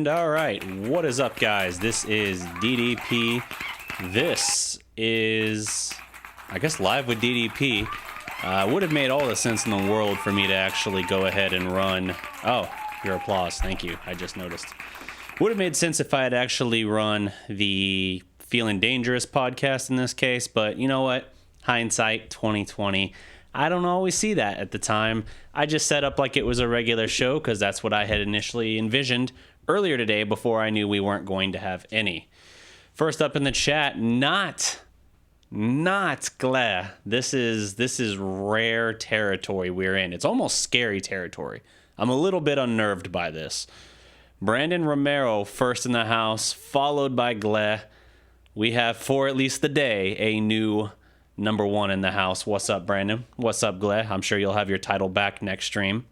And all right, what is up, guys? This is DDP. This is, I guess, live with DDP. Would have made all the sense in the world for me to actually go ahead and run. Oh, your applause. Thank you. I just noticed. Would have made sense if I had actually run the Feeling Dangerous podcast in this case, but you know what? Hindsight 2020. I don't always see that at the time. I just set up like it was a regular show because that's what I had initially envisioned earlier today before I knew we weren't going to have any. First up in the chat, not Glad. This is rare territory we're in. It's almost scary territory. I'm a little bit unnerved by this. Brandon Romero first in the house, followed by Glad. We have for at least the day a new number one in the house. What's up, Brandon? What's up, Glad? I'm sure you'll have your title back next stream.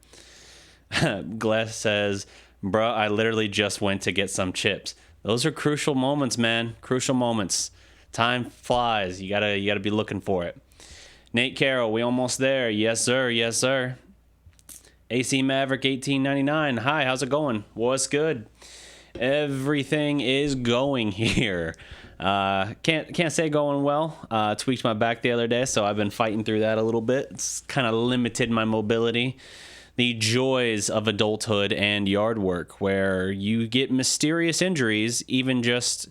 Glad says, bruh, I literally just went to get some chips. Those are crucial moments, man. Crucial moments. Time flies. You gotta be looking for it. Nate Carroll, we almost there. Yes, sir. Yes, sir. AC Maverick 1899. Hi, how's it going? What's good? Everything is going here. Can't say going well. Tweaked my back the other day, so I've been fighting through that a little bit. It's kind of limited my mobility. The joys of adulthood and yard work, where you get mysterious injuries, even just,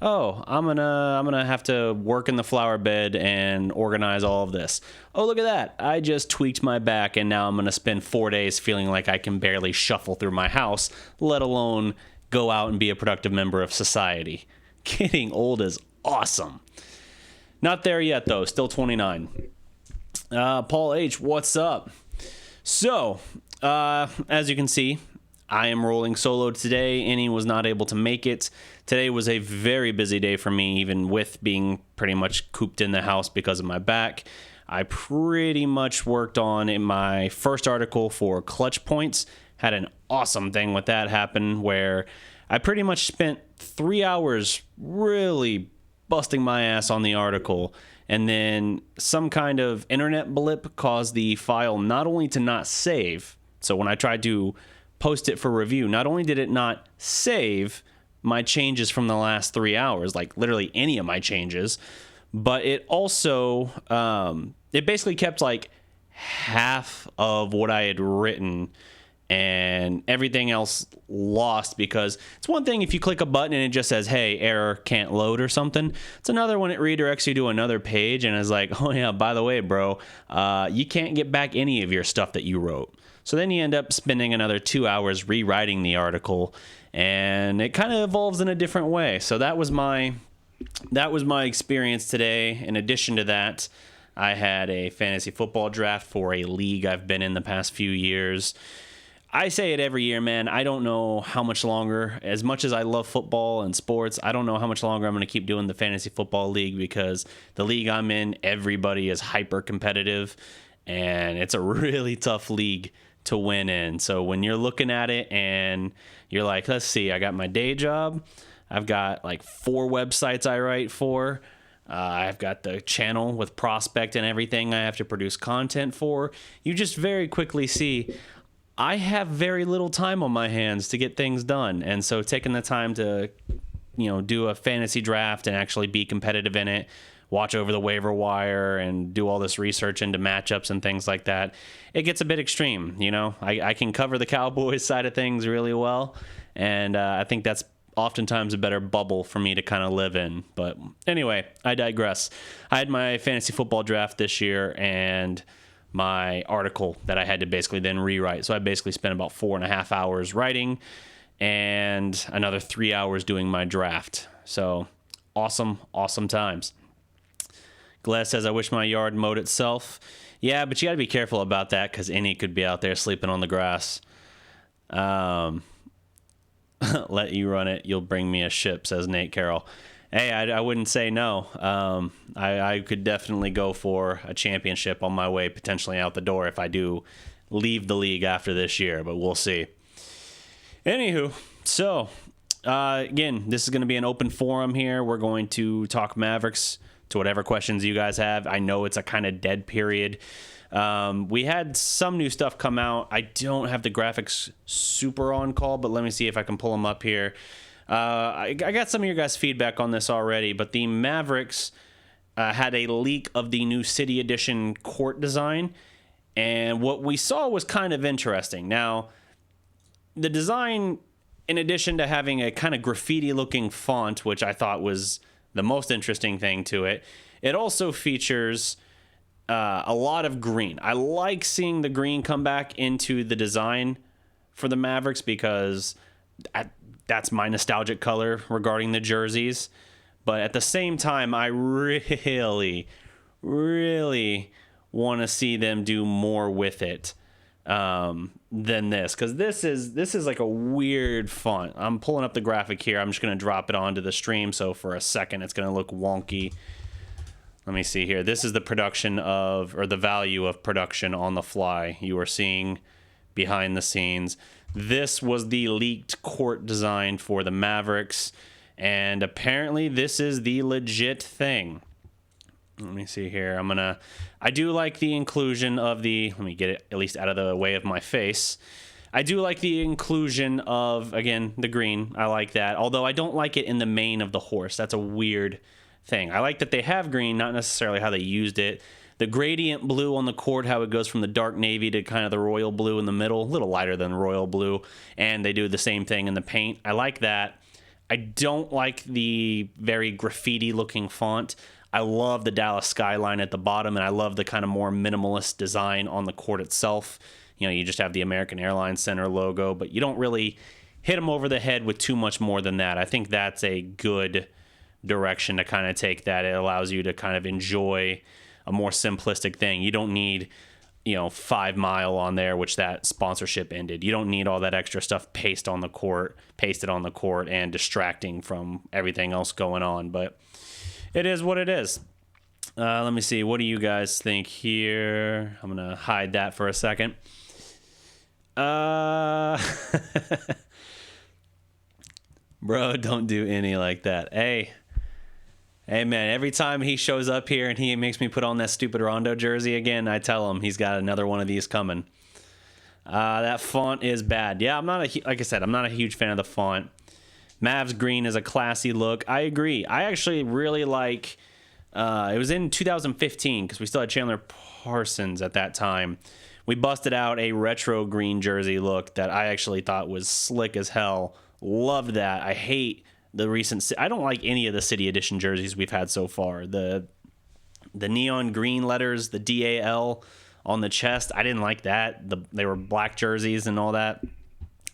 oh, I'm gonna have to work in the flower bed and organize all of this. Oh, look at that. I just tweaked my back, and now I'm gonna spend 4 days feeling like I can barely shuffle through my house, let alone go out and be a productive member of society. Getting old is awesome. Not there yet, though. Still 29. Paul H., what's up? So, as you can see, I am rolling solo today. Annie was not able to make it. Today was a very busy day for me, even with being pretty much cooped in the house because of my back. I pretty much worked on in my first article for Clutch Points. Had an awesome thing with that happen where I pretty much spent 3 hours really busting my ass on the article, and then some kind of internet blip caused the file not only to not save, so when I tried to post it for review, not only did it not save my changes from the last 3 hours, like literally any of my changes, but it also, it basically kept like half of what I had written and everything else lost, because it's one thing if you click a button and it just says, hey, error, can't load or something. It's another when it redirects you to another page and is like, oh yeah, by the way, bro, you can't get back any of your stuff that you wrote. So then you end up spending another 2 hours rewriting the article, and it kind of evolves in a different way. So that was my experience today. In addition to that, I had a fantasy football draft for a league I've been in the past few years. I say it every year, man. I don't know how much longer, as much as I love football and sports, I don't know how much longer I'm going to keep doing the fantasy football league, because the league I'm in, everybody is hyper competitive, and it's a really tough league to win in. So when you're looking at it and you're like, let's see, I got my day job. I've got like 4 websites I write for. I've got the channel with prospect and everything I have to produce content for. You just very quickly see I have very little time on my hands to get things done. And so taking the time to, do a fantasy draft and actually be competitive in it, watch over the waiver wire and do all this research into matchups and things like that, it gets a bit extreme. I can cover the Cowboys side of things really well. And I think that's oftentimes a better bubble for me to kind of live in. But anyway, I digress. I had my fantasy football draft this year and my article that I had to basically then rewrite. So I basically spent about 4.5 hours writing and another 3 hours doing my draft. So awesome times. Glass says, I wish my yard mowed itself. Yeah, but you got to be careful about that because any could be out there sleeping on the grass. Let you run it. You'll bring me a ship, says Nate Carroll. Hey, I wouldn't say no. I could definitely go for a championship on my way potentially out the door if I do leave the league after this year, but we'll see. Anywho, so again, this is going to be an open forum here. We're going to talk Mavericks to whatever questions you guys have. I know it's a kind of dead period. We had some new stuff come out. I don't have the graphics super on call, but let me see if I can pull them up here. I got some of your guys' feedback on this already, but the Mavericks had a leak of the new City Edition court design, and what we saw was kind of interesting. Now, the design, in addition to having a kind of graffiti-looking font, which I thought was the most interesting thing to it, it also features a lot of green. I like seeing the green come back into the design for the Mavericks because that's my nostalgic color regarding the jerseys. But at the same time, I really, really want to see them do more with it than this, because this is like a weird font. I'm pulling up the graphic here. I'm just going to drop it onto the stream, so for a second it's going to look wonky. Let me see here. This is the production of, or the value of production on the fly you are seeing behind the scenes. This was the leaked court design for the Mavericks, and apparently this is the legit thing. Let me see here. I do like the inclusion of let me get it at least out of the way of my face. I do like the inclusion of, again, the green. I like that. Although I don't like it in the mane of the horse. That's a weird thing. I like that they have green, not necessarily how they used it. The gradient blue on the court, how it goes from the dark navy to kind of the royal blue in the middle, a little lighter than royal blue, and they do the same thing in the paint. I like that. I don't like the very graffiti looking font. I love the Dallas skyline at the bottom, and I love the kind of more minimalist design on the court itself. You know, you just have the American Airlines Center logo, but you don't really hit them over the head with too much more than that. I think that's a good direction to kind of take that. It allows you to kind of enjoy a more simplistic thing. You don't need, 5 Mile on there, which that sponsorship ended. You don't need all that extra stuff pasted on the court and distracting from everything else going on. But it is what it is. Let me see. What do you guys think here? I'm going to hide that for a second. Bro, don't do any like that. Hey, man, every time he shows up here and he makes me put on that stupid Rondo jersey again, I tell him he's got another one of these coming. That font is bad. Yeah, like I said, I'm not a huge fan of the font. Mavs green is a classy look. I agree. I actually really like, it was in 2015 because we still had Chandler Parsons at that time. We busted out a retro green jersey look that I actually thought was slick as hell. Loved that. I hate I don't like any of the City Edition jerseys we've had so far. The neon green letters, the DAL on the chest, I didn't like that. They were black jerseys and all that.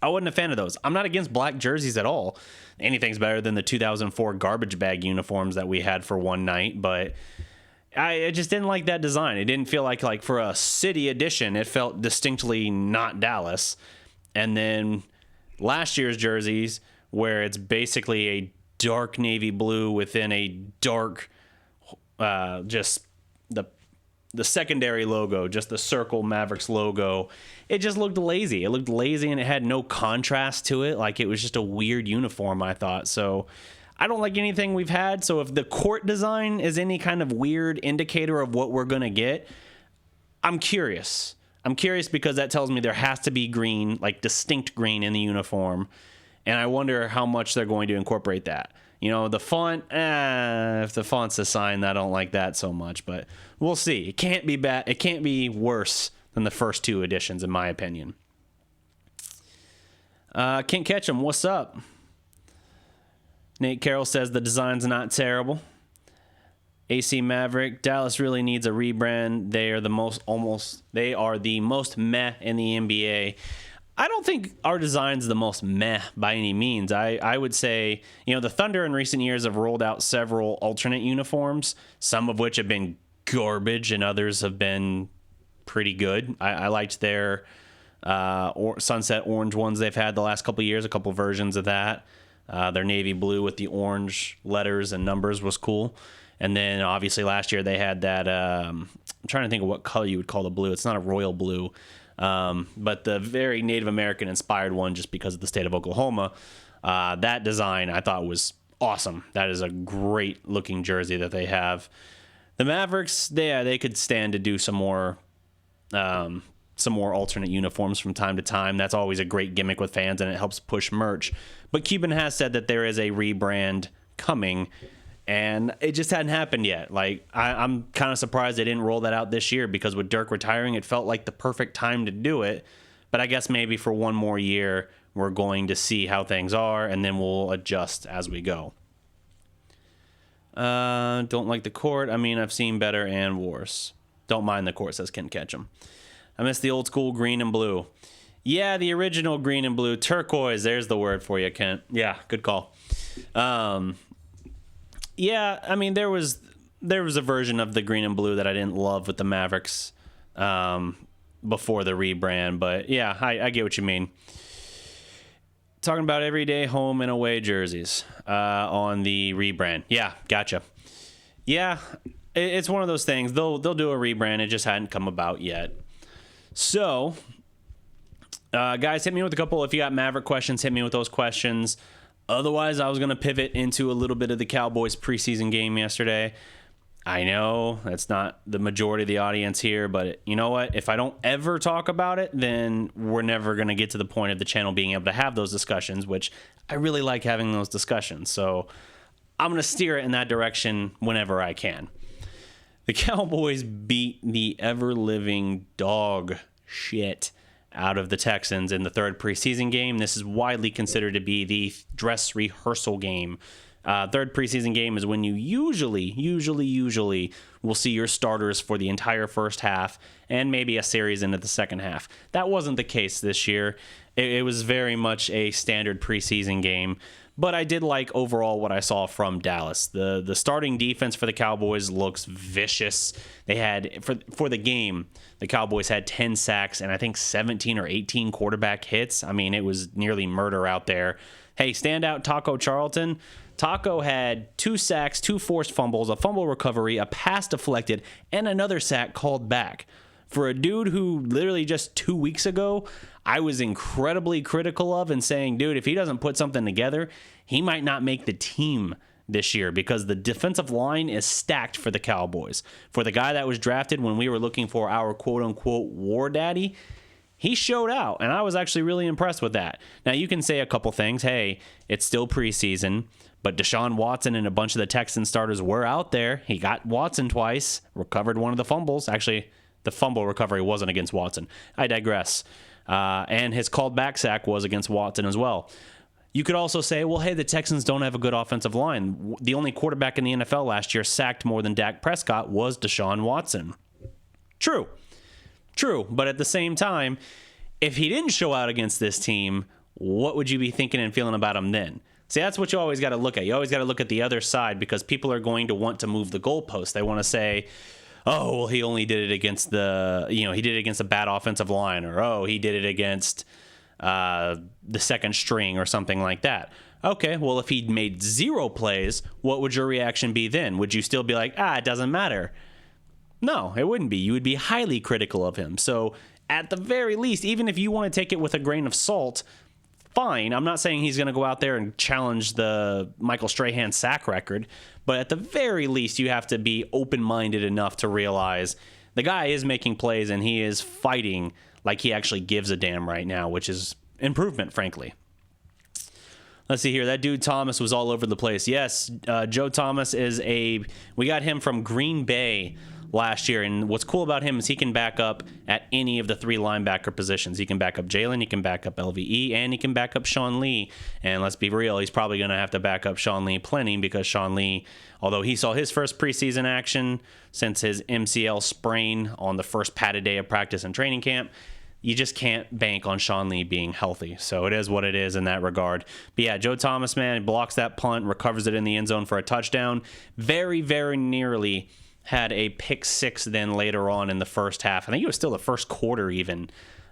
I wasn't a fan of those. I'm not against black jerseys at all. Anything's better than the 2004 garbage bag uniforms that we had for one night, but I just didn't like that design. It didn't feel like for a City Edition, it felt distinctly not Dallas. And then last year's jerseys, where it's basically a dark navy blue within a dark, just the secondary logo, just the circle Mavericks logo. It just looked lazy. It looked lazy and it had no contrast to it. Like, it was just a weird uniform, I thought. So I don't like anything we've had. So if the court design is any kind of weird indicator of what we're going to get, I'm curious. I'm curious because that tells me there has to be green, like distinct green in the uniform. And I wonder how much they're going to incorporate that. The font, if the font's a sign, I don't like that so much. But we'll see. It can't be bad. It can't be worse than the first two editions, in my opinion. Can't catch them. What's up? Nate Carroll says the design's not terrible. AC Maverick, Dallas really needs a rebrand. They are the most meh in the NBA. I don't think our design's the most meh by any means. I would say, the Thunder in recent years have rolled out several alternate uniforms, some of which have been garbage and others have been pretty good. I liked their sunset orange ones they've had the last couple of years, a couple versions of that. Their navy blue with the orange letters and numbers was cool. And then obviously last year they had that, I'm trying to think of what color you would call the blue. It's not a royal blue. But the very Native American inspired one, just because of the state of Oklahoma, that design I thought was awesome. That is a great looking jersey that they have. The Mavericks, they could stand to do some more some more alternate uniforms from time to time. That's always a great gimmick with fans, and it helps push merch. But Cuban has said that there is a rebrand coming, and it just hadn't happened yet. Like, I'm kind of surprised they didn't roll that out this year, because with Dirk retiring, it felt like the perfect time to do it. But I guess maybe for one more year, we're going to see how things are, and then we'll adjust as we go. Don't like the court. I mean, I've seen better and worse. Don't mind the court, says Ken Ketchum. I miss the old school green and blue. Yeah, the original green and blue. Turquoise, there's the word for you, Kent. Yeah, good call. Yeah, I mean, there was a version of the green and blue that I didn't love with the Mavericks before the rebrand. But, yeah, I get what you mean. Talking about everyday home and away jerseys on the rebrand. Yeah, gotcha. Yeah, it's one of those things. They'll do a rebrand. It just hadn't come about yet. So, guys, hit me with a couple. If you got Maverick questions, hit me with those questions. Otherwise, I was going to pivot into a little bit of the Cowboys preseason game yesterday. I know that's not the majority of the audience here, but you know what? If I don't ever talk about it, then we're never going to get to the point of the channel being able to have those discussions, which I really like having those discussions. So I'm going to steer it in that direction whenever I can. The Cowboys beat the ever-living dog shit out of the Texans in the third preseason game. This is widely considered to be the dress rehearsal game. Third preseason game is when you usually will see your starters for the entire first half and maybe a series into the second half. That wasn't the case this year. It was very much a standard preseason game. But I did like overall what I saw from Dallas. The starting defense for the Cowboys looks vicious. They had, for the game, the Cowboys had 10 sacks and I think 17 or 18 quarterback hits. I mean, it was nearly murder out there. Hey, standout Taco Charlton. Taco had 2 sacks, 2 forced fumbles, a fumble recovery, a pass deflected, and another sack called back. For a dude who literally just 2 weeks ago, I was incredibly critical of and saying, dude, if he doesn't put something together, he might not make the team this year because the defensive line is stacked for the Cowboys. For the guy that was drafted when we were looking for our quote-unquote war daddy, he showed out, and I was actually really impressed with that. Now, you can say a couple things. Hey, it's still preseason, but Deshaun Watson and a bunch of the Texans starters were out there. He got Watson twice, recovered one of the fumbles. Actually, the fumble recovery wasn't against Watson. I digress. And his called back sack was against Watson as well. You could also say, well, hey, the Texans don't have a good offensive line. The only quarterback in the NFL last year sacked more than Dak Prescott was Deshaun Watson. True. But at the same time, if he didn't show out against this team, what would you be thinking and feeling about him then? See, that's what you always got to look at. You always got to look at the other side because people are going to want to move the goalpost. They want to say, oh, well, he only did it against he did it against a bad offensive line, or, oh, he did it against the second string or something like that. Okay, well, if he'd made 0 plays, what would your reaction be then? Would you still be like, it doesn't matter? No, it wouldn't be. You would be highly critical of him. So at the very least, even if you want to take it with a grain of salt, fine. I'm not saying he's going to go out there and challenge the Michael Strahan sack record, but at the very least, you have to be open-minded enough to realize the guy is making plays and he is fighting like he actually gives a damn right now, which is improvement, frankly. Let's see here. That dude Thomas was all over the place. Yes, Joe Thomas we got him from Green Bay last year, and what's cool about him is he can back up at any of the 3 linebacker positions. He can back up Jalen, he can back up LVE, and he can back up Sean Lee. And let's be real, he's probably going to have to back up Sean Lee plenty because Sean Lee, although he saw his first preseason action since his MCL sprain on the first padded day of practice and training camp, you just can't bank on Sean Lee being healthy. So it is what it is in that regard. But yeah, Joe Thomas, man, blocks that punt, recovers it in the end zone for a touchdown. Very, very nearly had a pick 6 then later on in the first half. I think it was still the first quarter even.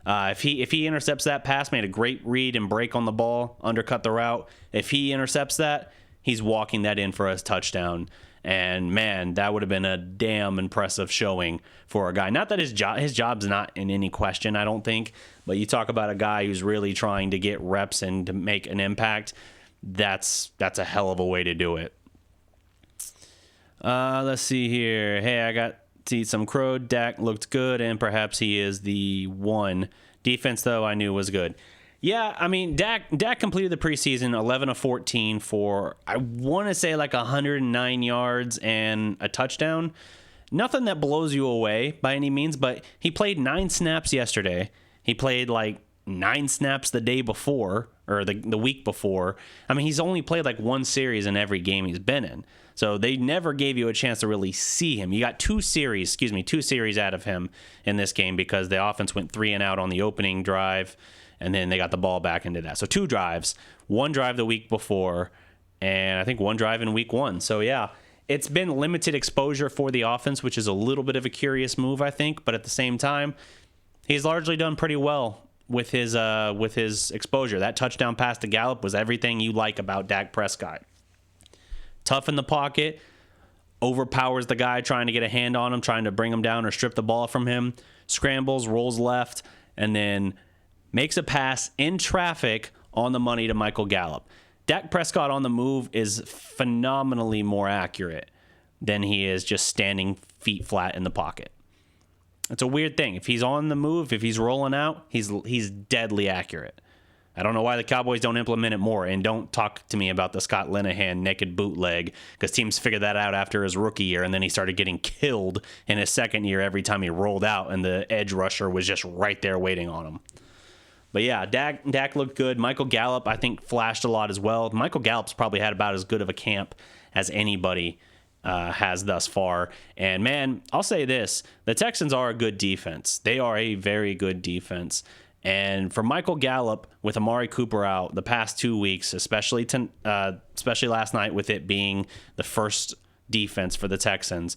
If he intercepts that pass, made a great read and break on the ball, undercut the route. If he intercepts that, he's walking that in for a touchdown. And man, that would have been a damn impressive showing for a guy. Not that his job's not in any question, I don't think. But you talk about a guy who's really trying to get reps and to make an impact. That's a hell of a way to do it. Let's see here. Hey, I got to eat some crow. Dak looked good, and perhaps he is the one. Defense, though, I knew was good. Yeah, I mean, Dak completed the preseason 11 of 14 for, I want to say, like 109 yards and a touchdown. Nothing that blows you away by any means, but he played 9 snaps yesterday. He played like 9 snaps the day before, or the week before. I mean, he's only played like 1 series in every game he's been in. So they never gave you a chance to really see him. You got 2 series out of him in this game because the offense went 3 and out on the opening drive, and then they got the ball back into that. So 2 drives, 1 drive the week before, and I think 1 drive in week 1. So yeah, it's been limited exposure for the offense, which is a little bit of a curious move, I think. But at the same time, he's largely done pretty well with his exposure. That touchdown pass to Gallup was everything you like about Dak Prescott. Tough in the pocket, overpowers the guy trying to get a hand on him, trying to bring him down or strip the ball from him, scrambles, rolls left, and then makes a pass in traffic on the money to Michael Gallup. Dak Prescott on the move is phenomenally more accurate than he is just standing feet flat in the pocket. It's a weird thing. If he's on the move, if he's rolling out, he's deadly accurate. I don't know why the Cowboys don't implement it more, and don't talk to me about the Scott Linehan naked bootleg, because teams figured that out after his rookie year, and then he started getting killed in his second year every time he rolled out, and the edge rusher was just right there waiting on him. But yeah, Dak looked good. Michael Gallup, I think, flashed a lot as well. Michael Gallup's probably had about as good of a camp as anybody has thus far. And man, I'll say this, the Texans are a good defense. They are a very good defense. And for Michael Gallup, with Amari Cooper out the past 2 weeks, especially last night with it being the first defense for the Texans,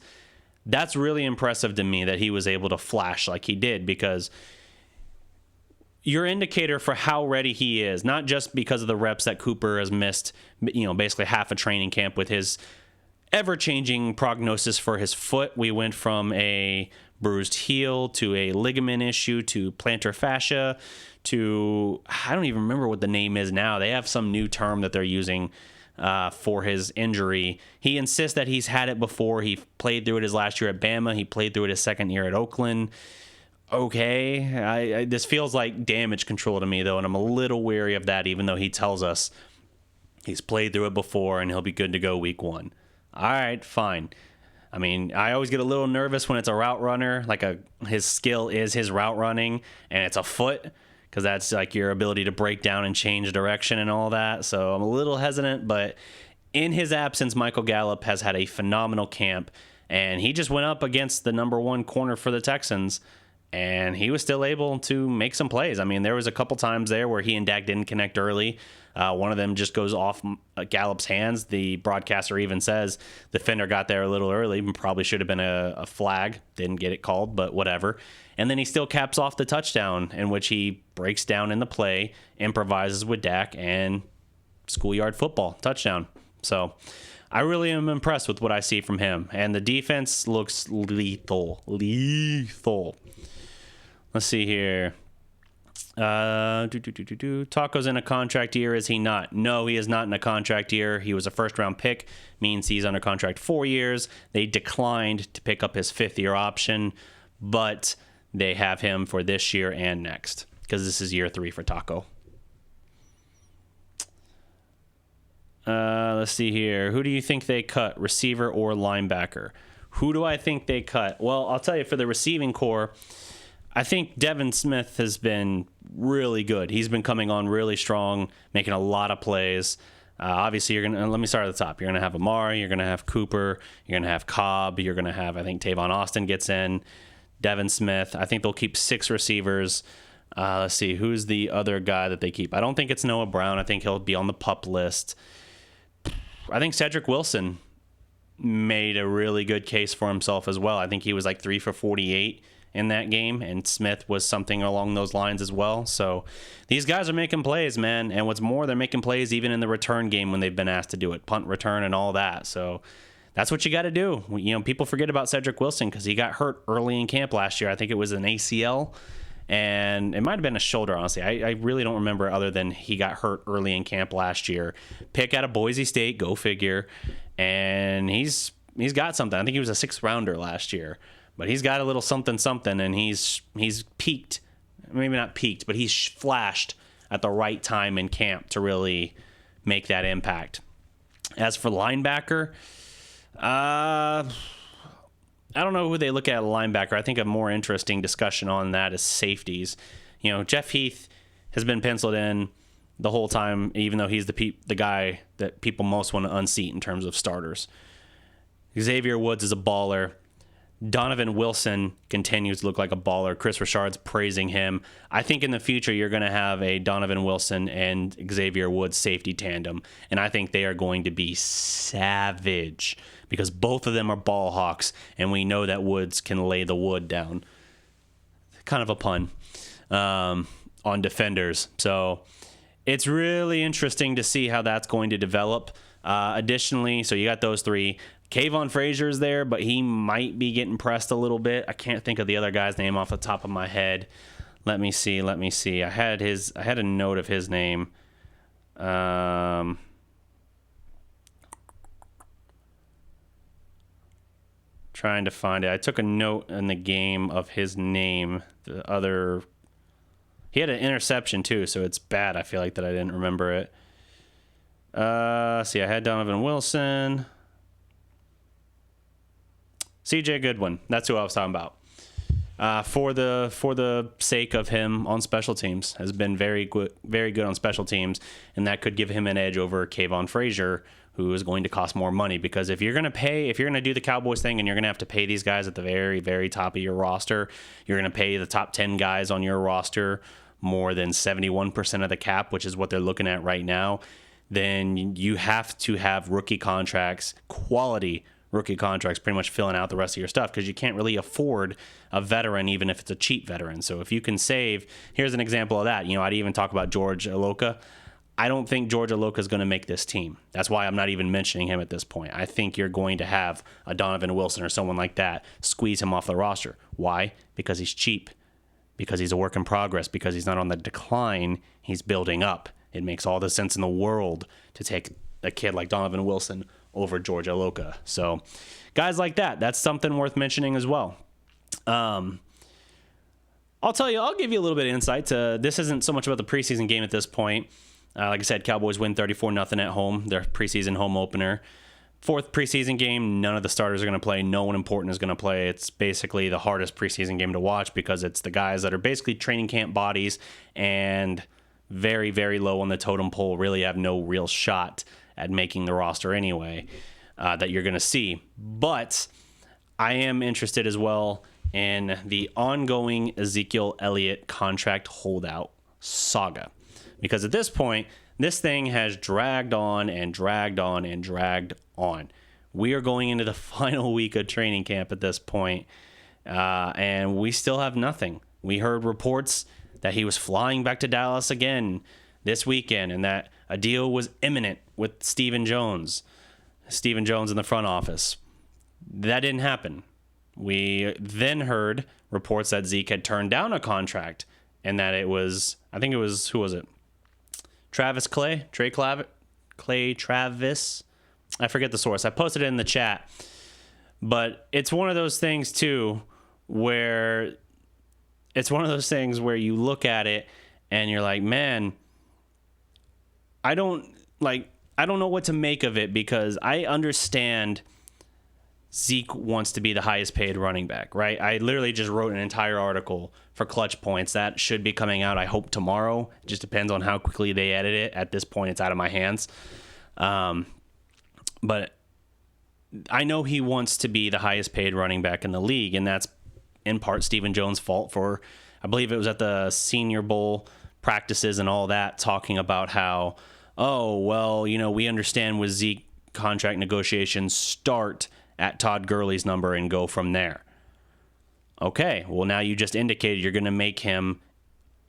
that's really impressive to me that he was able to flash like he did, because your indicator for how ready he is, not just because of the reps that Cooper has missed, basically half a training camp with his ever-changing prognosis for his foot. We went from a bruised heel to a ligament issue to plantar fascia to, I don't even remember what the name is now. They have some new term that they're using for his injury. He insists that he's had it before. He played through it his last year at Bama. He played through it his second year at Oakland. Okay, this feels like damage control to me, though, and I'm a little wary of that, even though he tells us he's played through it before and he'll be good to go week 1. All right, fine. I mean, I always get a little nervous when it's a route runner, like his skill is his route running, and it's a foot, because that's like your ability to break down and change direction and all that. So I'm a little hesitant, but in his absence, Michael Gallup has had a phenomenal camp, and he just went up against the number 1 corner for the Texans, and he was still able to make some plays. I mean, there was a couple times there where he and Dak didn't connect early. One of them just goes off Gallup's hands. The broadcaster even says the defender got there a little early and probably should have been a flag. Didn't get it called, but whatever. And then he still caps off the touchdown, in which he breaks down in the play, improvises with Dak, and schoolyard football touchdown. So I really am impressed with what I see from him. And the defense looks lethal. Let's see here. Taco's in a contract year, is he not? No, he is not in a contract year. He was a first-round pick, means he's under contract 4 years. They declined to pick up his 5th-year option, but they have him for this year and next, because this is year 3 for Taco. Let's see here. Who do you think they cut, receiver or linebacker? Who do I think they cut? Well, I'll tell you, for the receiving core, I think Devin Smith has been really good. He's been coming on really strong, making a lot of plays. Obviously, let me start at the top. You're going to have Amari, you're going to have Cooper, you're going to have Cobb, you're going to have, I think, Tavon Austin gets in, Devin Smith. I think they'll keep 6 receivers. Let's see, who's the other guy that they keep? I don't think it's Noah Brown. I think he'll be on the PUP list. I think Cedric Wilson made a really good case for himself as well. I think he was like 3 for 48 in that game, and Smith was something along those lines as well. So these guys are making plays, man. And what's more, they're making plays even in the return game when they've been asked to do it, punt return and all that. So that's what you got to do. People forget about Cedric Wilson because he got hurt early in camp last year. I think it was an ACL, and it might have been a shoulder, honestly. I really don't remember, other than he got hurt early in camp last year. Pick out of Boise State, go figure. And he's got something. I think he was a 6th rounder last year. but he's got a little something, and he's peaked. Maybe not peaked, but he's flashed at the right time in camp to really make that impact. As for linebacker, I don't know who they look at linebacker. I think a more interesting discussion on that is safeties. You know, Jeff Heath has been penciled in the whole time, even though he's the guy that people most want to unseat in terms of starters. Xavier Woods is a baller. Donovan Wilson continues to look like a baller. Chris Richard's praising him. I think in the future you're going to have a Donovan Wilson and Xavier Woods safety tandem, and I think they are going to be savage because both of them are ball hawks, and we know that Woods can lay the wood down. Kind of a pun on defenders. So it's really interesting to see how that's going to develop. Additionally, so you got those three. Kayvon Frazier's there, but he might be getting pressed a little bit. I can't think of the other guy's name off the top of my head. Let me see. I had a note of his name. Trying to find it. I took a note in the game of his name. He had an interception too, so it's bad. I feel like that I didn't remember it. I had Donovan Wilson. CJ Goodwin, that's who I was talking about. For the sake of him on special teams, has been very good on special teams, and that could give him an edge over Kayvon Frazier, who is going to cost more money. Because if you're going to do the Cowboys thing and you're going to have to pay these guys at the very, very top of your roster, you're going to pay the top 10 guys on your roster more than 71% of the cap, which is what they're looking at right now, then you have to have rookie contracts, quality rookie contracts, pretty much filling out the rest of your stuff, because you can't really afford a veteran, even if it's a cheap veteran. So if you can save, here's an example of that. You know, I'd even talk about George Iloka. I don't think George Iloka is going to make this team. That's why I'm not even mentioning him at this point. I think you're going to have a Donovan Wilson or someone like that squeeze him off the roster. Why? Because he's cheap, because he's a work in progress, because he's not on the decline, he's building up. It makes all the sense in the world to take a kid like Donovan Wilson over George Iloka. So guys like that's something worth mentioning as well. I'll give you a little bit of insight to, this isn't so much about the preseason game at this point. Like I said, Cowboys win 34-0 at home, their preseason home opener. Fourth preseason game, none of the starters are going to play. No one important is going to play. It's basically the hardest preseason game to watch because it's the guys that are basically training camp bodies and very, very low on the totem pole, really have no real shot at making the roster anyway, that you're going to see. But I am interested as well in the ongoing Ezekiel Elliott contract holdout saga. Because at this point, this thing has dragged on and dragged on and dragged on. We are going into the final week of training camp at this point, and we still have nothing. We heard reports that he was flying back to Dallas again this weekend and that a deal was imminent with Stephen Jones in the front office. That didn't happen. We then heard reports that Zeke had turned down a contract and that it was, who was it? Travis Clay? Clay Travis? I forget the source. I posted it in the chat. But it's one of those things, too, where you look at it and you're like, man, I don't know what to make of it, because I understand Zeke wants to be the highest paid running back, right? I literally just wrote an entire article for Clutch Points that should be coming out, I hope, tomorrow. It just depends on how quickly they edit it. At this point, it's out of my hands. But I know he wants to be the highest paid running back in the league, and that's in part Stephen Jones' fault for, I believe it was at the Senior Bowl practices and all that, talking about how, we understand with Zeke contract negotiations start at Todd Gurley's number and go from there. Okay, well, now you just indicated you're going to make him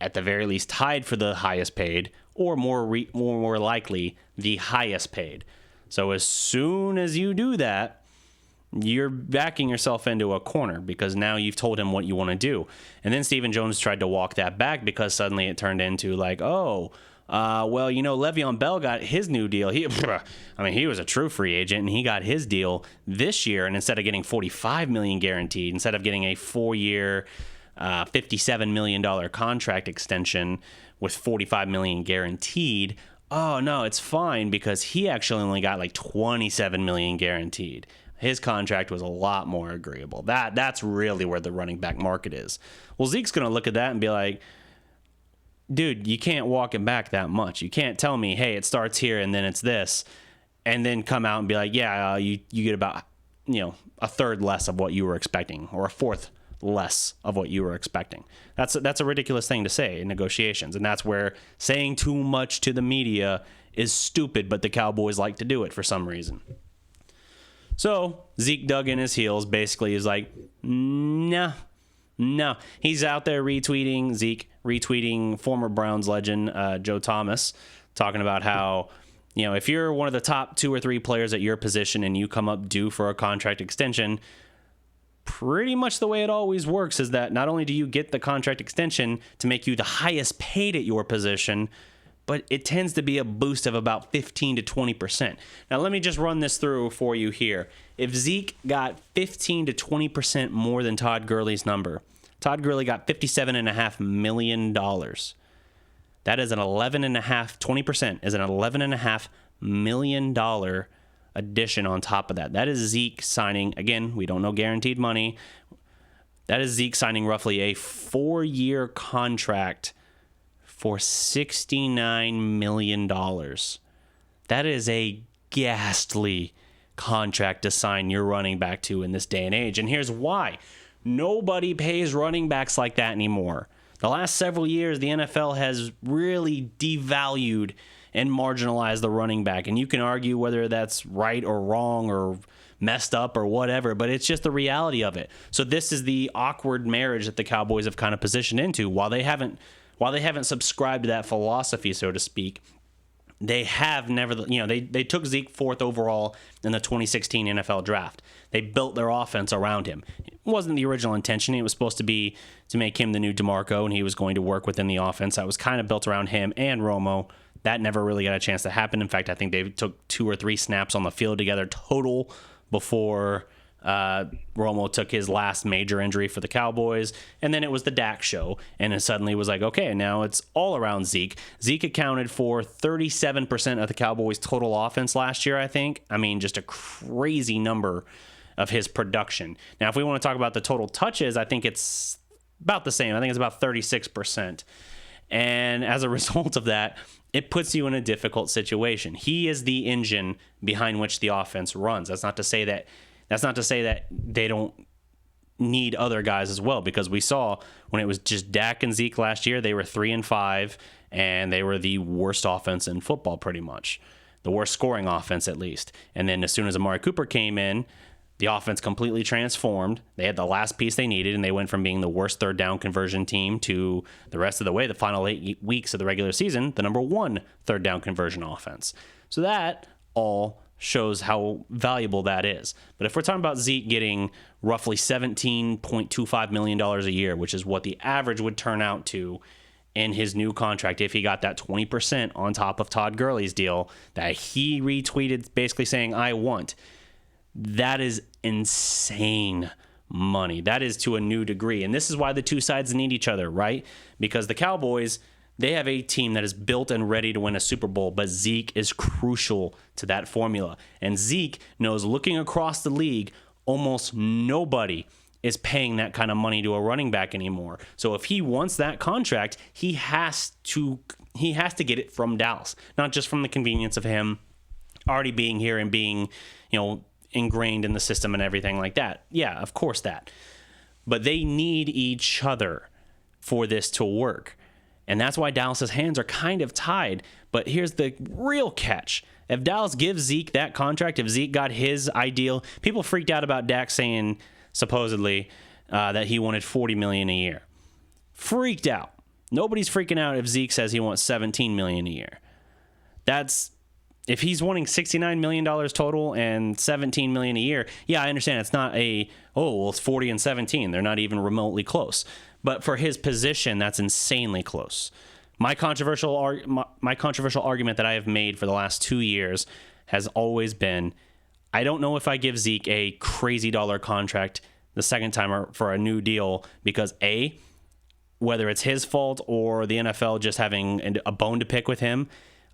at the very least tied for the highest paid, or more likely the highest paid. So as soon as you do that, you're backing yourself into a corner, because now you've told him what you want to do. And then Stephen Jones tried to walk that back, because suddenly it turned into like, Well, Le'Veon Bell got his new deal. He was a true free agent, and he got his deal this year. And instead of getting $45 million guaranteed, instead of getting a 4-year, $57 million contract extension with $45 million guaranteed, oh no, it's fine because he actually only got like $27 million guaranteed. His contract was a lot more agreeable. That's really where the running back market is. Well, Zeke's going to look at that and be like, dude, you can't walk it back that much. You can't tell me, hey, it starts here and then it's this, and then come out and be like, yeah, you get about, a third less of what you were expecting, or a fourth less of what you were expecting. That's a ridiculous thing to say in negotiations, and that's where saying too much to the media is stupid, but the Cowboys like to do it for some reason. So Zeke dug in his heels. Basically, he's like, no. He's out there retweeting former Browns legend Joe Thomas, talking about how, if you're one of the top 2 or 3 players at your position and you come up due for a contract extension, pretty much the way it always works is that not only do you get the contract extension to make you the highest paid at your position, but it tends to be a boost of about 15 to 20%. Now, let me just run this through for you here. If Zeke got 15 to 20% more than Todd Gurley's number, Todd Gurley got $57.5 million. That is 20% is an $11.5 million addition on top of that. That is Zeke signing, again, we don't know guaranteed money. That is Zeke signing roughly a 4-year contract for $69 million. That is a ghastly contract to sign your running back to in this day and age. And here's why. Nobody pays running backs like that anymore. The last several years, the NFL has really devalued and marginalized the running back. And you can argue whether that's right or wrong or messed up or whatever, but it's just the reality of it. So this is the awkward marriage that the Cowboys have kind of positioned into. While they haven't subscribed to that philosophy, so to speak, they have never, they took Zeke 4th overall in the 2016 NFL draft. They built their offense around him. It wasn't the original intention. It was supposed to be to make him the new DeMarco, and he was going to work within the offense that was kind of built around him and Romo. That never really got a chance to happen. In fact, I think they took 2 or 3 snaps on the field together total before Romo took his last major injury for the Cowboys, and then it was the Dak show, and it suddenly was like, okay, now it's all around Zeke. Zeke accounted for 37% of the Cowboys' total offense last year, I think. I mean, just a crazy number of his production. Now, if we want to talk about the total touches, I think it's about the same. I think it's about 36%. And as a result of that, it puts you in a difficult situation. He is the engine behind which the offense runs. That's not to say that they don't need other guys as well, because we saw when it was just Dak and Zeke last year, they were 3-5, and they were the worst offense in football, pretty much. The worst scoring offense, at least. And then as soon as Amari Cooper came in, the offense completely transformed. They had the last piece they needed, and they went from being the worst 3rd down conversion team to the rest of the way, the final 8 weeks of the regular season, the number 1 3rd down conversion offense. So that all shows how valuable that is. But if we're talking about Zeke getting roughly $17.25 million a year, which is what the average would turn out to in his new contract if he got that 20% on top of Todd Gurley's deal that he retweeted basically saying, I want, that is insane money. That is to a new degree. And this is why the two sides need each other, right? Because the Cowboys, they have a team that is built and ready to win a Super Bowl, but Zeke is crucial to that formula. And Zeke knows, looking across the league, almost nobody is paying that kind of money to a running back anymore. So if he wants that contract, he has to get it from Dallas, not just from the convenience of him already being here and being, ingrained in the system and everything like that. Yeah, of course that. But they need each other for this to work. And that's why Dallas's hands are kind of tied. But here's the real catch. If Dallas gives Zeke that contract, if Zeke got his ideal, people freaked out about Dak saying, supposedly, that he wanted $40 million a year. Freaked out. Nobody's freaking out if Zeke says he wants $17 million a year. If he's wanting $69 million total and $17 million a year, yeah, I understand. It's not it's 40 and 17. They're not even remotely close. But for his position, that's insanely close. My controversial argument that I have made for the last 2 years has always been, I don't know if I give Zeke a crazy dollar contract the second time for a new deal because A, whether it's his fault or the NFL just having a bone to pick with him,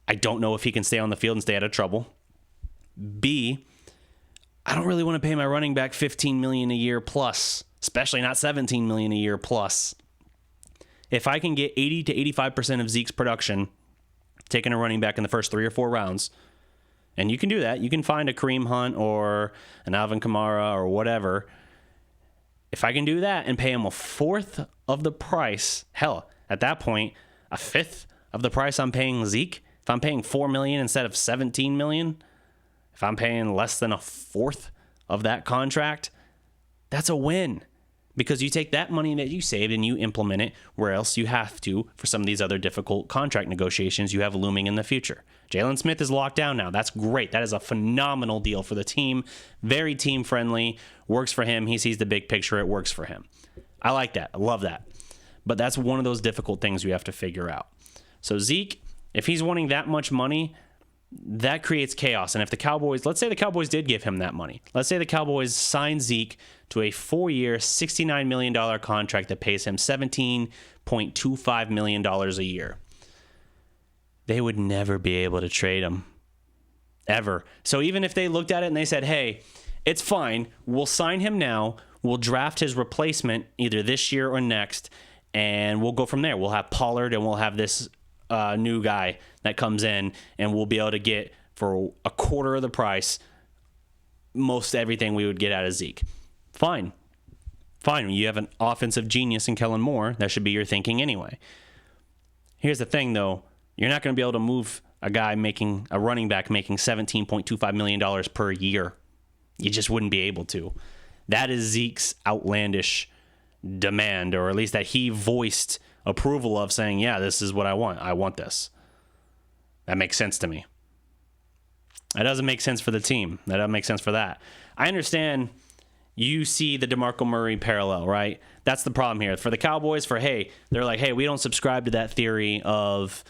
I don't know if he can stay on the field and stay out of trouble. B, I don't really want to pay my running back $15 million a year plus, especially not $17 million a year plus. If I can get 80 to 85% of Zeke's production, taking a running back in the first 3 or 4 rounds, and you can do that. You can find a Kareem Hunt or an Alvin Kamara or whatever. If I can do that and pay him a fourth of the price, hell, at that point, a fifth of the price I'm paying Zeke, if I'm paying $4 million instead of $17 million, if I'm paying less than a fourth of that contract, that's a win. Because you take that money that you saved and you implement it where else you have to for some of these other difficult contract negotiations you have looming in the future. Jalen Smith is locked down now. That's great. That is a phenomenal deal for the team. Very team friendly. Works for him. He sees the big picture. It works for him. I like that. I love that. But that's one of those difficult things you have to figure out. So Zeke, if he's wanting that much money, that creates chaos. And if the Cowboys, let's say the Cowboys did give him that money. Let's say the Cowboys signed Zeke to a 4-year, $69 million contract that pays him $17.25 million a year. They would never be able to trade him. Ever. So even if they looked at it and they said, hey, it's fine. We'll sign him now. We'll draft his replacement either this year or next. And we'll go from there. We'll have Pollard and we'll have this new guy that comes in, and we'll be able to get for a quarter of the price most everything we would get out of Zeke. Fine. You have an offensive genius in Kellen Moore. That should be your thinking anyway. Here's the thing, though. You're not going to be able to move a running back making $17.25 million per year. You just wouldn't be able to. That is Zeke's outlandish demand, or at least that he voiced approval of, saying, yeah, this is what I want. I want this. That makes sense to me. That doesn't make sense for the team. That doesn't make sense for that. I understand you see the DeMarco Murray parallel, right? That's the problem here. For the Cowboys, they're like, hey, we don't subscribe to that theory of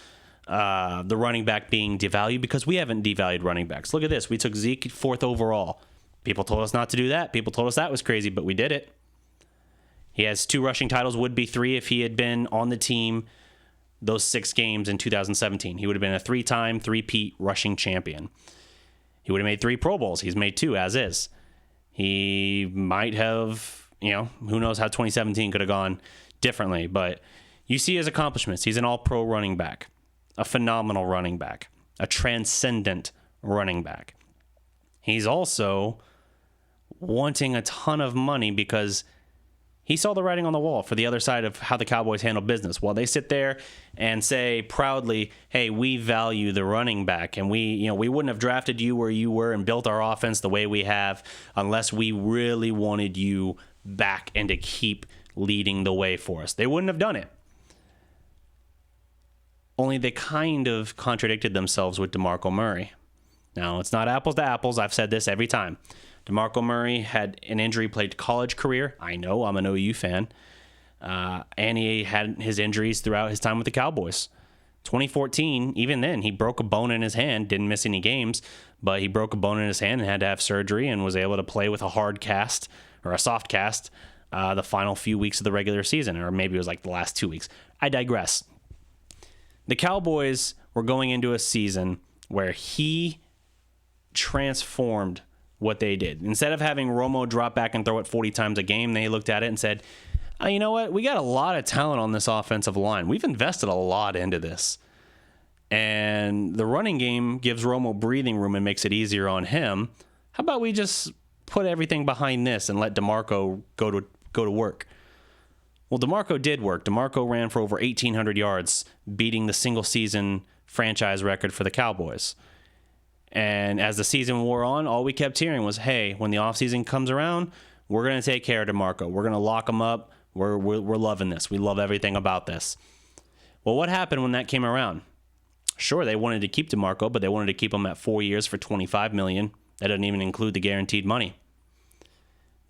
the running back being devalued because we haven't devalued running backs. Look at this. We took Zeke 4th overall. People told us not to do that. People told us that was crazy, but we did it. He has 2 rushing titles, would be 3 if he had been on the team those 6 games in 2017. He would have been a 3-time, 3-peat rushing champion. He would have made 3 Pro Bowls. He's made 2 as is. He might have, who knows how 2017 could have gone differently. But you see his accomplishments. He's an all-pro running back, a phenomenal running back, a transcendent running back. He's also wanting a ton of money because he saw the writing on the wall for the other side of how the Cowboys handle business. While they sit there and say proudly, hey, we value the running back, and we wouldn't have drafted you where you were and built our offense the way we have unless we really wanted you back and to keep leading the way for us. They wouldn't have done it. Only they kind of contradicted themselves with DeMarco Murray. Now, it's not apples to apples. I've said this every time. DeMarco Murray had an injury, played college career. I know, I'm an OU fan. And he had his injuries throughout his time with the Cowboys. 2014, even then, he broke a bone in his hand, didn't miss any games, but he broke a bone in his hand and had to have surgery and was able to play with a hard cast or a soft cast the final few weeks of the regular season, or maybe it was like the last 2 weeks. I digress. The Cowboys were going into a season where he transformed what they did. Instead of having Romo drop back and throw it 40 times a game, they looked at it and said, oh, you know what? We got a lot of talent on this offensive line. We've invested a lot into this. And the running game gives Romo breathing room and makes it easier on him. How about we just put everything behind this and let DeMarco go to work? Well, DeMarco did work. DeMarco ran for over 1,800 yards, beating the single-season franchise record for the Cowboys. And as the season wore on, all we kept hearing was, hey, when the offseason comes around, we're going to take care of DeMarco. We're going to lock him up. We're loving this. We love everything about this. Well, what happened when that came around? Sure, they wanted to keep DeMarco, but they wanted to keep him at 4 years for $25 million. That doesn't even include the guaranteed money.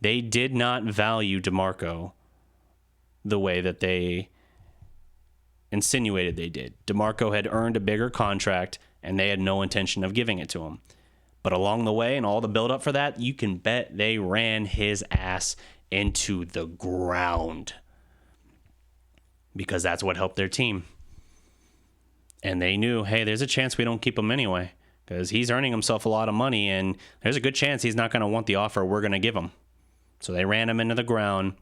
They did not value DeMarco the way that they insinuated they did. DeMarco had earned a bigger contract, and they had no intention of giving it to him. But along the way and all the build-up for that, you can bet they ran his ass into the ground. Because that's what helped their team. And they knew, hey, there's a chance we don't keep him anyway. Because he's earning himself a lot of money, and there's a good chance he's not going to want the offer we're going to give him. So they ran him into the ground,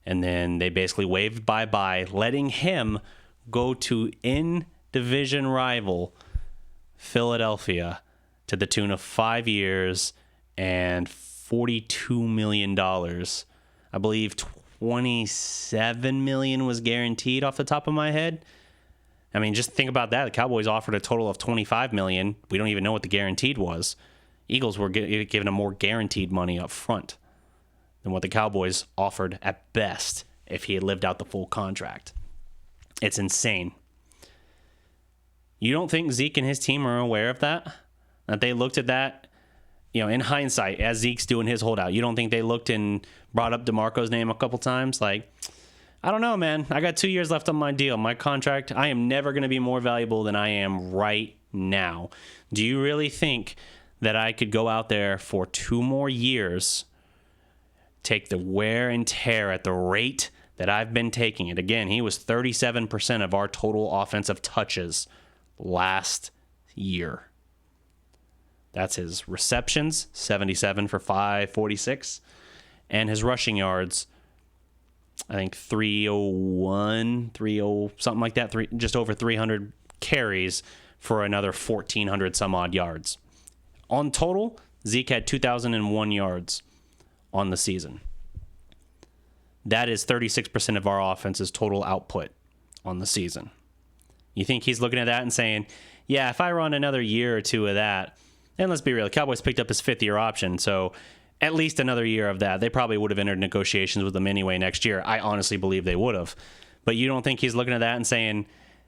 and then they basically waved bye-bye, letting him go to in-division rival Philadelphia to the tune of 5 years and $42 million. I believe $27 million was guaranteed off the top of my head. I mean, just think about that. The Cowboys offered a total of $25 million. We don't even know what the guaranteed was. Eagles were given him more guaranteed money up front than what the Cowboys offered at best if he had lived out the full contract. It's insane. You don't think Zeke and his team are aware of that? That they looked at that, in hindsight, as Zeke's doing his holdout. You don't think they looked and brought up DeMarco's name a couple times? Like, I don't know, man. I got 2 years left on my deal. My contract, I am never going to be more valuable than I am right now. Do you really think that I could go out there for 2 more years, take the wear and tear at the rate that I've been taking it? Again, he was 37% of our total offensive touches last year. That's his receptions, 77 for 546, and his rushing yards, I think 301, 30, something like that, just over 300 carries for another 1,400 some odd yards. On total, Zeke had 2,001 yards on the season. That is 36% of our offense's total output on the season. You think he's looking at that and saying, yeah, if I run another year or two of that, and let's be real, the Cowboys picked up his 5th-year option, so at least another year of that. They probably would have entered negotiations with him anyway next year. I honestly believe they would have. But you don't think he's looking at that and saying,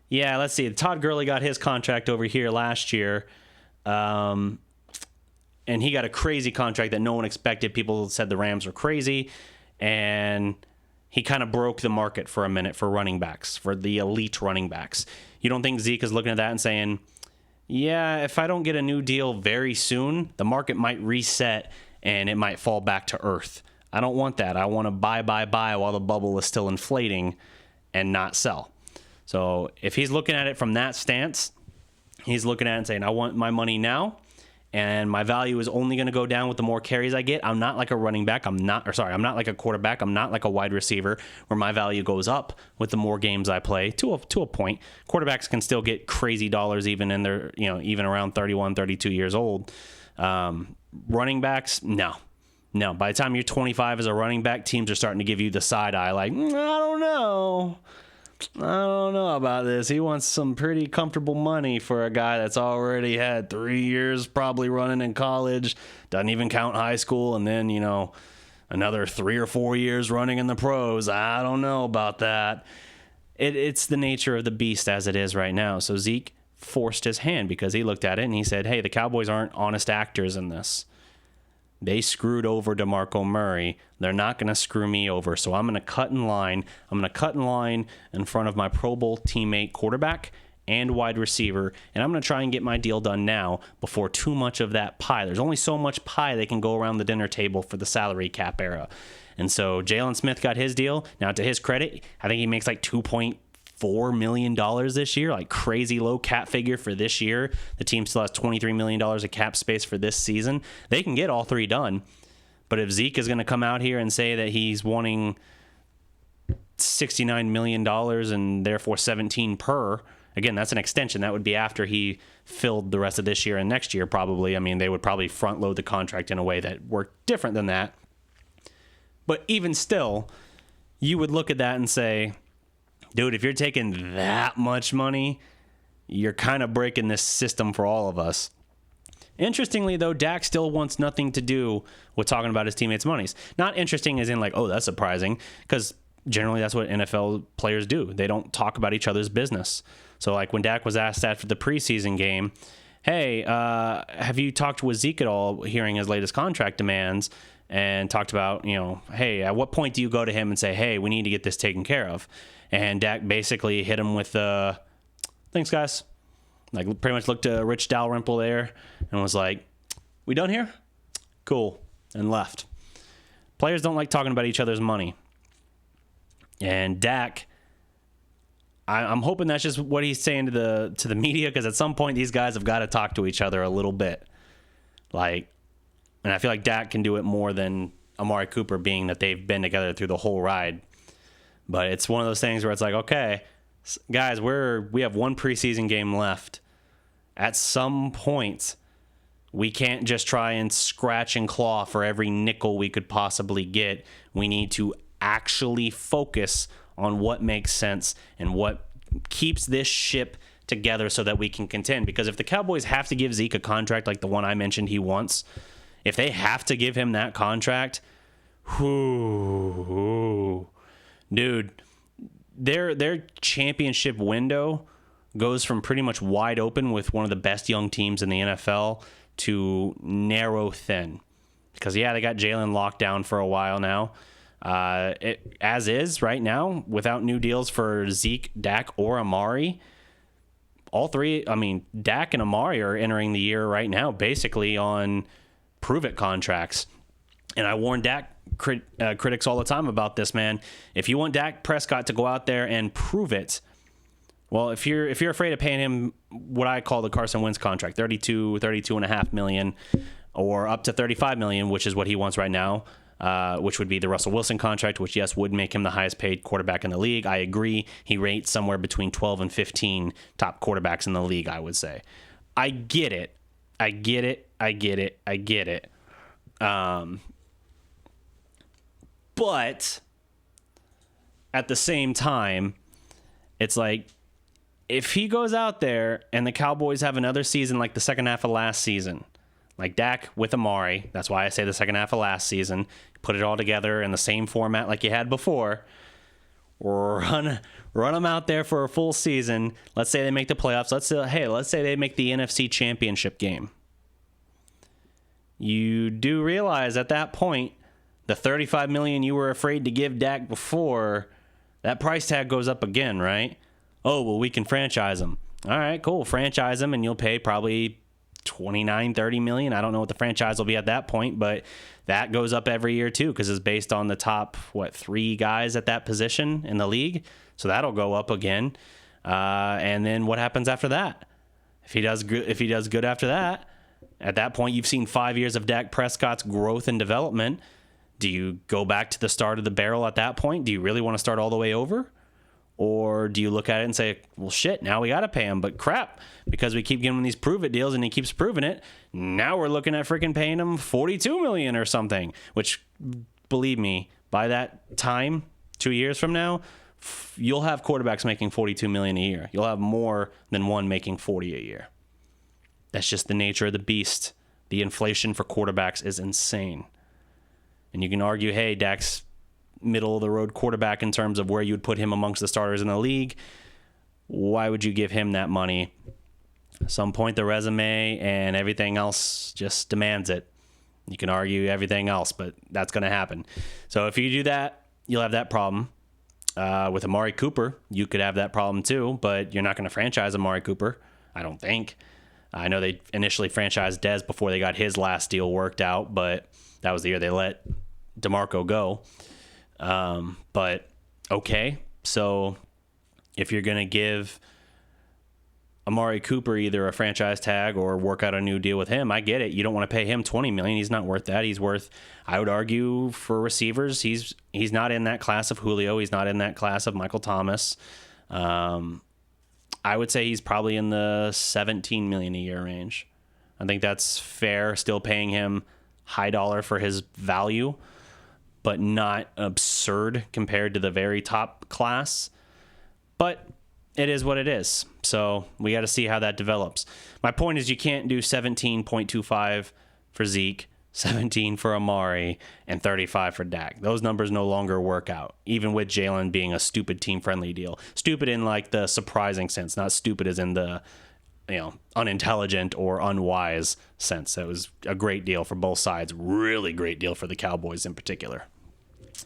yeah, let's see, Todd Gurley got his contract over here last year, and he got a crazy contract that no one expected. People said the Rams were crazy, and he kind of broke the market for a minute for running backs, for the elite running backs. You don't think Zeke is looking at that and saying, yeah, if I don't get a new deal very soon, the market might reset and it might fall back to earth. I don't want that. I want to buy while the bubble is still inflating and not sell. So if he's looking at it from that stance, he's looking at it and saying, I want my money now, and my value is only going to go down with the more carries I get. I'm not like a running back. I'm not like a quarterback. I'm not like a wide receiver where my value goes up with the more games I play to a point. Quarterbacks can still get crazy dollars even in their, even around 31, 32 years old. Running backs, no. By the time you're 25 as a running back, teams are starting to give you the side eye like, I don't know about this. He wants some pretty comfortable money for a guy that's already had 3 years probably running in college, doesn't even count high school, and then, another 3 or 4 years running in the pros. I don't know about that. It's the nature of the beast as it is right now. So Zeke forced his hand because he looked at it and he said, hey, the Cowboys aren't honest actors in this. They screwed over DeMarco Murray. They're not going to screw me over. So I'm going to cut in line. I'm going to cut in line in front of my Pro Bowl teammate quarterback and wide receiver. And I'm going to try and get my deal done now before too much of that pie. There's only so much pie they can go around the dinner table for the salary cap era. And so Jalen Smith got his deal. Now, to his credit, I think he makes like $2.4 million this year, like crazy low cap figure for this year. The team still has $23 million of cap space for this season. They can get all 3 done. But if Zeke is going to come out here and say that he's wanting $69 million and therefore 17 per, again, that's an extension. That would be after he filled the rest of this year and next year probably. I mean, they would probably front load the contract in a way that worked different than that. But even still, you would look at that and say, dude, if you're taking that much money, you're kind of breaking this system for all of us. Interestingly, though, Dak still wants nothing to do with talking about his teammates' monies. Not interesting as in like, oh, that's surprising, because generally that's what NFL players do. They don't talk about each other's business. So like when Dak was asked after the preseason game, hey, have you talked with Zeke at all, hearing his latest contract demands, and talked about, hey, at what point do you go to him and say, hey, we need to get this taken care of? And Dak basically hit him with thanks, guys. Like, pretty much looked at Rich Dalrymple there and was like, we done here? Cool. And left. Players don't like talking about each other's money. And Dak, I'm hoping that's just what he's saying to the media, because at some point these guys have got to talk to each other a little bit. Like, and I feel like Dak can do it more than Amari Cooper, being that they've been together through the whole ride. But it's one of those things where it's like, okay, guys, we have one preseason game left. At some point, we can't just try and scratch and claw for every nickel we could possibly get. We need to actually focus on what makes sense and what keeps this ship together so that we can contend. Because if the Cowboys have to give Zeke a contract like the one I mentioned he wants, if they have to give him that contract, dude, their championship window goes from pretty much wide open with one of the best young teams in the NFL to narrow thin. Because, yeah, they got Jalen locked down for a while now. As is right now, without new deals for Zeke, Dak, or Amari, all three, I mean, Dak and Amari are entering the year right now basically on prove-it contracts. And I warn Dak critics all the time about this, man. If you want Dak Prescott to go out there and prove it, well, if you're afraid of paying him what I call the Carson Wentz contract, $32.5 million, or up to $35 million, which is what he wants right now, which would be the Russell Wilson contract, which, yes, would make him the highest paid quarterback in the league. I agree. He rates somewhere between 12 and 15 top quarterbacks in the league, I would say. I get it. But at the same time, it's like, if he goes out there and the Cowboys have another season like the second half of last season, like Dak with Amari, that's why I say the second half of last season, put it all together in the same format like you had before, run them out there for a full season. Let's say they make the playoffs. Let's say they make the NFC Championship game. You do realize at that point, the $35 million you were afraid to give Dak before, that price tag goes up again, right? Oh, well, we can franchise him. All right, cool. Franchise him, and you'll pay probably $29-30 million. I don't know what the franchise will be at that point, but that goes up every year too, because it's based on the top, 3 guys at that position in the league. So that'll go up again. And then what happens after that? If he does good after that, at that point, you've seen 5 years of Dak Prescott's growth and development. Do you go back to the start of the barrel at that point? Do you really want to start all the way over? Or do you look at it and say, well, shit, now we got to pay him, but crap, because we keep giving him these prove-it deals and he keeps proving it, now we're looking at freaking paying him $42 million or something, which, believe me, by that time, 2 years from now, you'll have quarterbacks making $42 million a year. You'll have more than one making $40 a year. That's just the nature of the beast. The inflation for quarterbacks is insane. And you can argue, hey, Dak's middle-of-the-road quarterback in terms of where you would put him amongst the starters in the league. Why would you give him that money? At some point, the resume and everything else just demands it. You can argue everything else, but that's going to happen. So if you do that, you'll have that problem. With Amari Cooper, you could have that problem too, but you're not going to franchise Amari Cooper, I don't think. I know they initially franchised Dez before they got his last deal worked out, but that was the year they let DeMarco go. But okay, so if you're going to give Amari Cooper either a franchise tag or work out a new deal with him, I get it. You don't want to pay him $20 million. He's not worth that. He's worth, I would argue, for receivers, he's not in that class of Julio. He's not in that class of Michael Thomas. I would say he's probably in the $17 million a year range. I think that's fair, still paying him high dollar for his value, but not absurd compared to the very top class. But it is what it is. So we got to see how that develops. My point is, you can't do 17.25 for Zeke, 17 for Amari, and 35 for Dak. Those numbers no longer work out, even with Jalen being a stupid team-friendly deal. Stupid in like the surprising sense, not stupid as in the unintelligent or unwise sense. It was a great deal for both sides. Really great deal for the Cowboys in particular.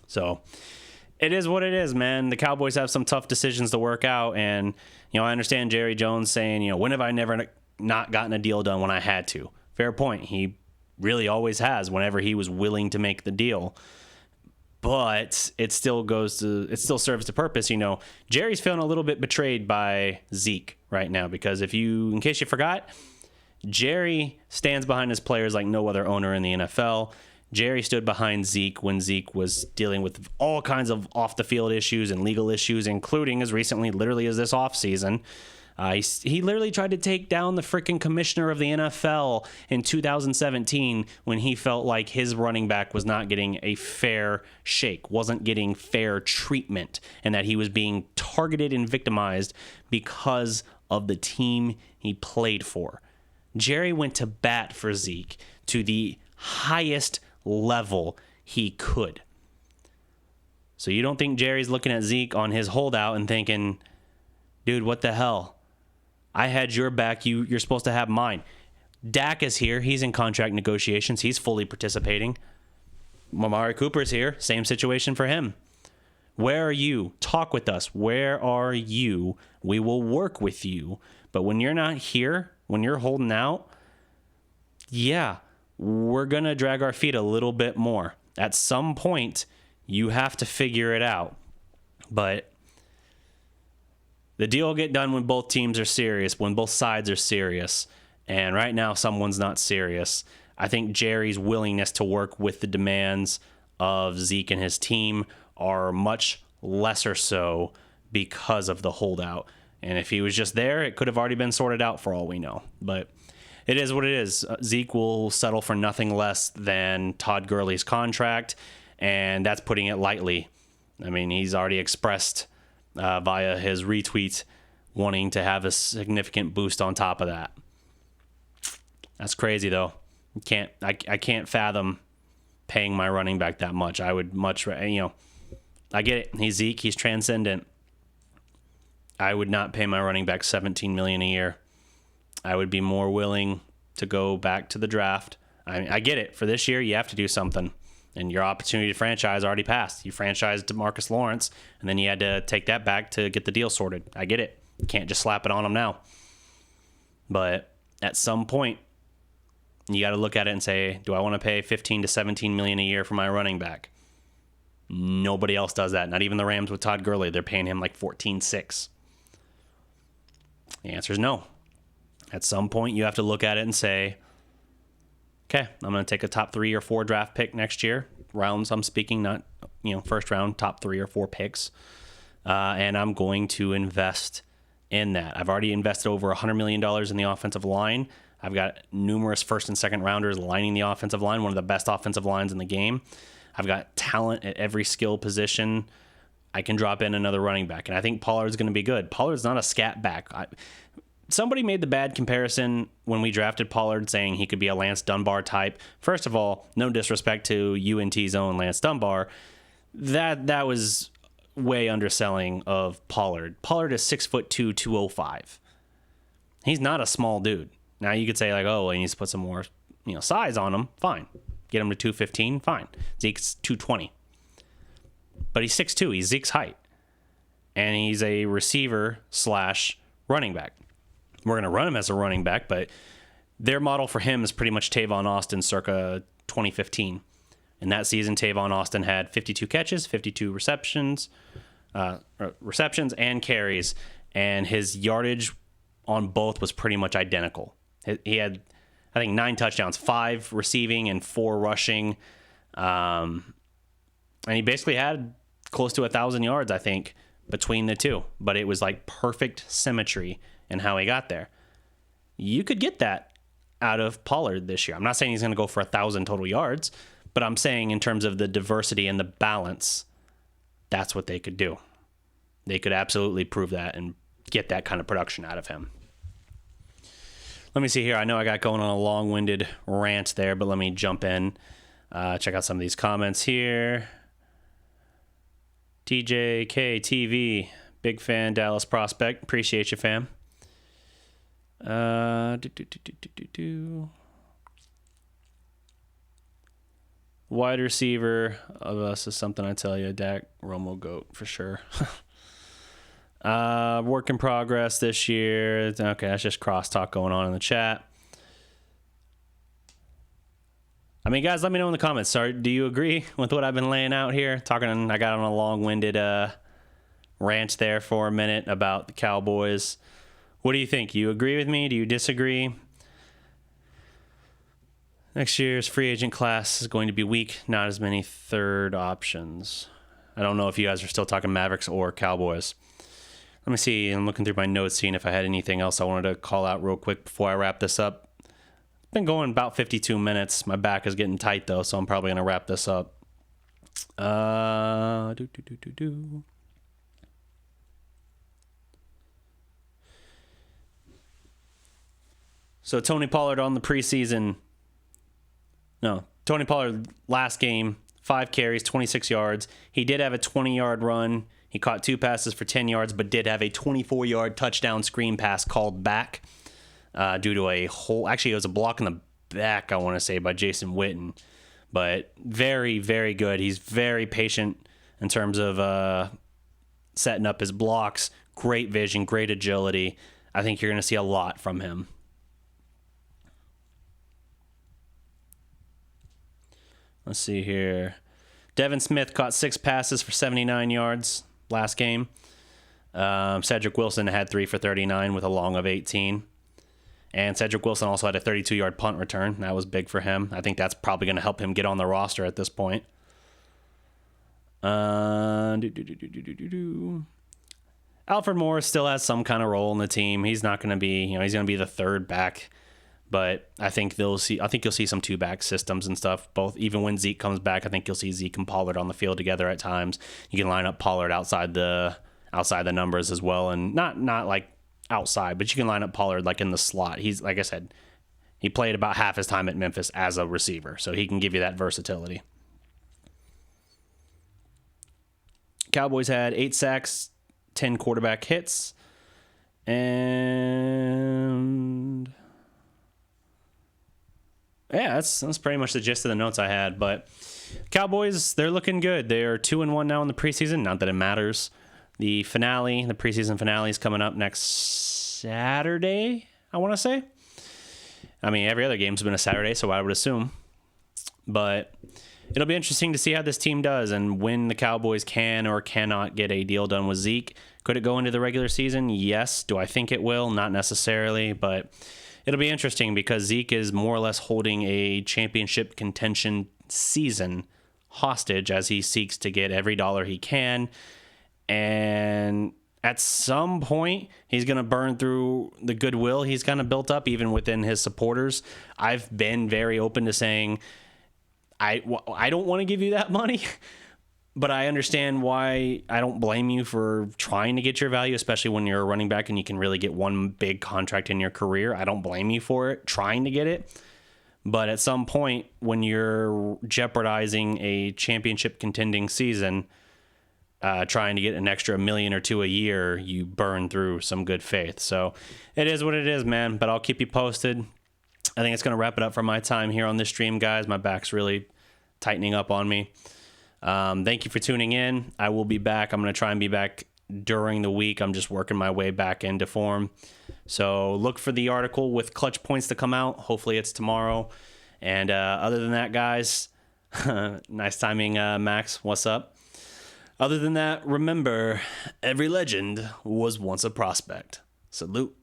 So It is what it is, man. The Cowboys have some tough decisions to work out. And, I understand Jerry Jones saying, when have I never not gotten a deal done when I had to? Fair point. He really always has whenever he was willing to make the deal. But it still serves the purpose. Jerry's feeling a little bit betrayed by Zeke right now because in case you forgot, Jerry stands behind his players like no other owner in the NFL. Jerry stood behind Zeke when Zeke was dealing with all kinds of off-the-field issues and legal issues, including as recently, literally, as this offseason. He literally tried to take down the freaking commissioner of the NFL in 2017 when he felt like his running back was not getting a fair shake, wasn't getting fair treatment, and that he was being targeted and victimized because of the team he played for. Jerry went to bat for Zeke to the highest level he could. So you don't think Jerry's looking at Zeke on his holdout and thinking, dude, what the hell? I had your back. You're supposed to have mine. Dak is here. He's in contract negotiations. He's fully participating. Amari Cooper's here. Same situation for him. Where are you? Talk with us. Where are you? We will work with you. But when you're not here, when you're holding out, yeah, we're going to drag our feet a little bit more. At some point, you have to figure it out. But the deal will get done when both teams are serious, when both sides are serious. And right now, someone's not serious. I think Jerry's willingness to work with the demands of Zeke and his team are much lesser so because of the holdout. And if he was just there, it could have already been sorted out for all we know. But it is what it is. Zeke will settle for nothing less than Todd Gurley's contract, and that's putting it lightly. I mean, he's already expressed via his retweet wanting to have a significant boost on top of that. That's crazy, though. I can't fathom paying my running back that much. I would much, I get it. He's Zeke. He's transcendent. I would not pay my running back $17 million a year. I would be more willing to go back to the draft. I get it. For this year, you have to do something. And your opportunity to franchise already passed. You franchised DeMarcus Lawrence, and then you had to take that back to get the deal sorted. I get it. You can't just slap it on him now. But at some point, you got to look at it and say, do I want to pay $15 to $17 million a year for my running back? Nobody else does that. Not even the Rams with Todd Gurley. They're paying him like $14.6. The answer is no. At some point, you have to look at it and say, okay, I'm going to take a top 3 or 4 draft pick next year. Rounds, I'm speaking, not first round, top 3 or 4 picks. And I'm going to invest in that. I've already invested over $100 million in the offensive line. I've got numerous first and second rounders lining the offensive line, one of the best offensive lines in the game. I've got talent at every skill position. I can drop in another running back, and I think Pollard's going to be good. Pollard's not a scat back. Somebody made the bad comparison when we drafted Pollard, saying he could be a Lance Dunbar type. First of all, no disrespect to UNT's own Lance Dunbar. That was way underselling of Pollard. Pollard is 6'2", 205. He's not a small dude. Now you could say like, oh, he needs to put some more, size on him. Fine. Get him to 215. Fine. Zeke's 220. But he's 6'2". He's Zeke's height. And he's a receiver / running back. We're going to run him as a running back, but their model for him is pretty much Tavon Austin circa 2015. In that season, Tavon Austin had 52 catches, 52 receptions and carries, and his yardage on both was pretty much identical. He had, I think, 9 touchdowns, 5 receiving and 4 rushing. And he basically had close to 1,000 yards, I think, between the two. But it was like perfect symmetry in how he got there. You could get that out of Pollard this year. I'm not saying he's going to go for 1,000 total yards, but I'm saying in terms of the diversity and the balance, that's what they could do. They could absolutely prove that and get that kind of production out of him. Let me see here. I know I got going on a long-winded rant there, but let me jump in. Check out some of these comments here. TJK TV, big fan, Dallas prospect. Appreciate you, fam. Wide receiver of us is something I tell you. Dak, Romo, GOAT for sure. Work in progress this year. Okay, that's just crosstalk going on in the chat. I mean, guys, let me know in the comments. Sorry, do you agree with what I've been laying out here? I got on a long-winded rant there for a minute about the Cowboys. What do you think? You agree with me? Do you disagree? Next year's free agent class is going to be weak. Not as many third options. I don't know if you guys are still talking Mavericks or Cowboys. Let me see. I'm looking through my notes, seeing if I had anything else I wanted to call out real quick before I wrap this up. It's been going about 52 minutes. My back is getting tight, though, so I'm probably going to wrap this up. So Tony Pollard on the preseason. No, Tony Pollard last game, 5 carries, 26 yards. He did have a 20-yard run. He caught 2 passes for 10 yards, but did have a 24-yard touchdown screen pass called back due to a hole. Actually, it was a block in the back, I want to say, by Jason Witten. But very, very good. He's very patient in terms of setting up his blocks. Great vision, great agility. I think you're going to see a lot from him. Let's see here. Devin Smith caught 6 passes for 79 yards last game. Cedric Wilson had 3 for 39 with a long of 18. And Cedric Wilson also had a 32-yard punt return. That was big for him. I think that's probably going to help him get on the roster at this point. Alfred Morris still has some kind of role in the team. He's not going to be, he's going to be the third back. But I think you'll see some 2-back systems and stuff. Both, even when Zeke comes back, I think you'll see Zeke and Pollard on the field together at times. You can line up Pollard outside the numbers as well, and not like outside, but you can line up Pollard like in the slot. He's, like I said, he played about half his time at Memphis as a receiver, so he can give you that versatility. Cowboys had 8 sacks, 10 quarterback hits, and yeah, that's pretty much the gist of the notes I had. But Cowboys, they're looking good. They're 2-1 now in the preseason. Not that it matters. The preseason finale is coming up next Saturday, I want to say. I mean, every other game's been a Saturday, so I would assume. But it'll be interesting to see how this team does and when the Cowboys can or cannot get a deal done with Zeke. Could it go into the regular season? Yes. Do I think it will? Not necessarily, but it'll be interesting because Zeke is more or less holding a championship contention season hostage as he seeks to get every dollar he can. And at some point, he's going to burn through the goodwill he's kind of built up, even within his supporters. I've been very open to saying, I don't want to give you that money, but I understand why. I don't blame you for trying to get your value, especially when you're a running back and you can really get one big contract in your career. I don't blame you for it, trying to get it. But at some point, when you're jeopardizing a championship contending season, trying to get an extra $1 million or $2 million a year, you burn through some good faith. So it is what it is, man. But I'll keep you posted. I think it's going to wrap it up for my time here on this stream, guys. My back's really tightening up on me. Thank you for tuning in. I will be back. I'm going to try and be back during the week. I'm just working my way back into form. So look for the article with clutch points to come out. Hopefully it's tomorrow. And other than that, guys, nice timing, Max. What's up? Other than that, remember, every legend was once a prospect. Salute.